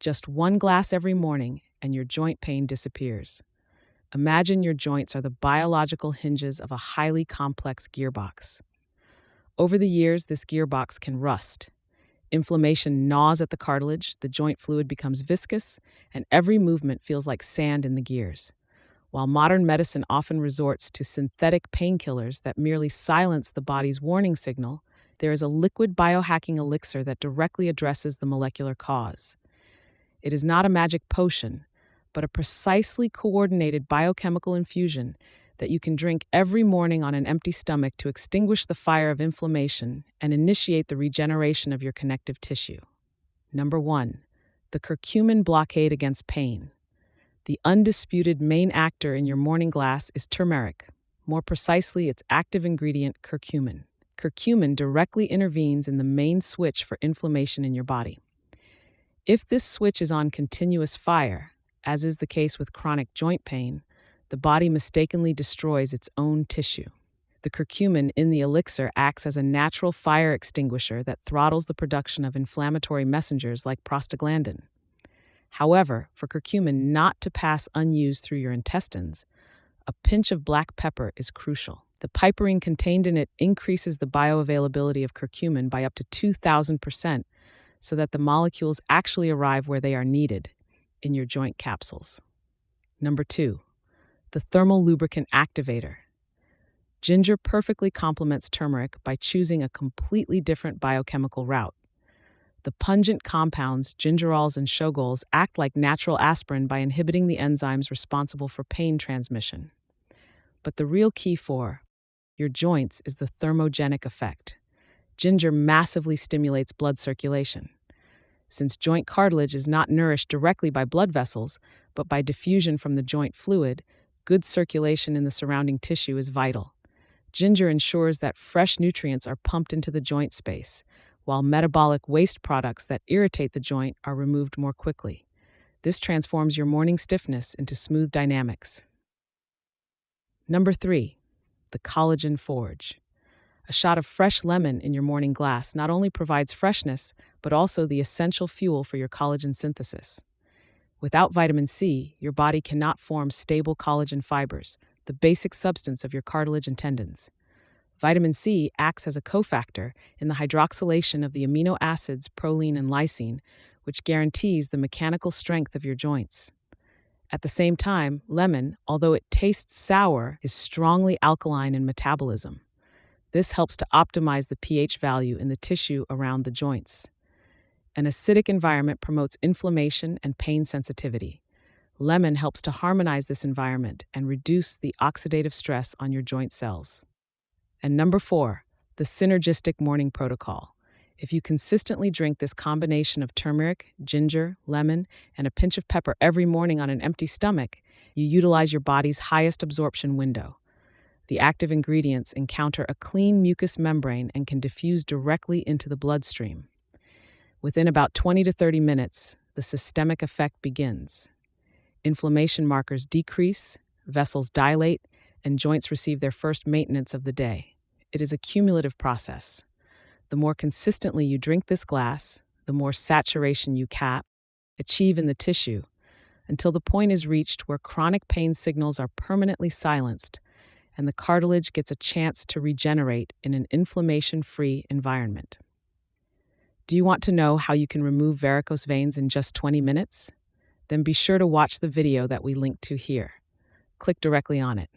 Just one glass every morning, and your joint pain disappears. Imagine your joints are the biological hinges of a highly complex gearbox. Over the years, this gearbox can rust. Inflammation gnaws at the cartilage, the joint fluid becomes viscous, and every movement feels like sand in the gears. While modern medicine often resorts to synthetic painkillers that merely silence the body's warning signal, there is a liquid biohacking elixir that directly addresses the molecular cause. It is not a magic potion, but a precisely coordinated biochemical infusion that you can drink every morning on an empty stomach to extinguish the fire of inflammation and initiate the regeneration of your connective tissue. Number 1. The curcumin blockade against pain. The undisputed main actor in your morning glass is turmeric, more precisely its active ingredient, curcumin. Curcumin directly intervenes in the main switch for inflammation in your body. If this switch is on continuous fire, as is the case with chronic joint pain, the body mistakenly destroys its own tissue. The curcumin in the elixir acts as a natural fire extinguisher that throttles the production of inflammatory messengers like prostaglandin. However, for curcumin not to pass unused through your intestines, a pinch of black pepper is crucial. The piperine contained in it increases the bioavailability of curcumin by up to 2,000%, so that the molecules actually arrive where they are needed, in your joint capsules. Number 2. The thermal lubricant activator. Ginger perfectly complements turmeric by choosing a completely different biochemical route. The pungent compounds, gingerols and shogols, act like natural aspirin by inhibiting the enzymes responsible for pain transmission. But the real key for your joints is the thermogenic effect. Ginger massively stimulates blood circulation. Since joint cartilage is not nourished directly by blood vessels, but by diffusion from the joint fluid, good circulation in the surrounding tissue is vital. Ginger ensures that fresh nutrients are pumped into the joint space, while metabolic waste products that irritate the joint are removed more quickly. This transforms your morning stiffness into smooth dynamics. Number 3. The collagen forge. A shot of fresh lemon in your morning glass not only provides freshness, but also the essential fuel for your collagen synthesis. Without vitamin C, your body cannot form stable collagen fibers, the basic substance of your cartilage and tendons. Vitamin C acts as a cofactor in the hydroxylation of the amino acids proline and lysine, which guarantees the mechanical strength of your joints. At the same time, lemon, although it tastes sour, is strongly alkaline in metabolism. This helps to optimize the pH value in the tissue around the joints. An acidic environment promotes inflammation and pain sensitivity. Lemon helps to harmonize this environment and reduce the oxidative stress on your joint cells. And number 4, the synergistic morning protocol. If you consistently drink this combination of turmeric, ginger, lemon, and a pinch of pepper every morning on an empty stomach, you utilize your body's highest absorption window. The active ingredients encounter a clean mucous membrane and can diffuse directly into the bloodstream. Within about 20 to 30 minutes, the systemic effect begins. Inflammation markers decrease, vessels dilate, and joints receive their first maintenance of the day. It is a cumulative process. The more consistently you drink this glass, the more saturation you achieve in the tissue, until the point is reached where chronic pain signals are permanently silenced and the cartilage gets a chance to regenerate in an inflammation-free environment. Do you want to know how you can remove varicose veins in just 20 minutes? Then be sure to watch the video that we linked to here. Click directly on it.